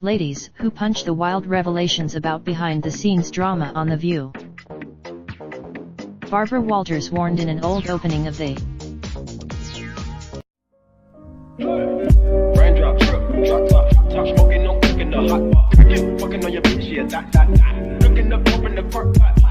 Ladies who punch the wild revelations about behind-the-scenes drama on The View. Barbara Walters warned in an old opening of the Raindrop, drop top, smoking, no cooking the hot pot. Fucking on your bitch, yeah, that. Looking up, open the park pot.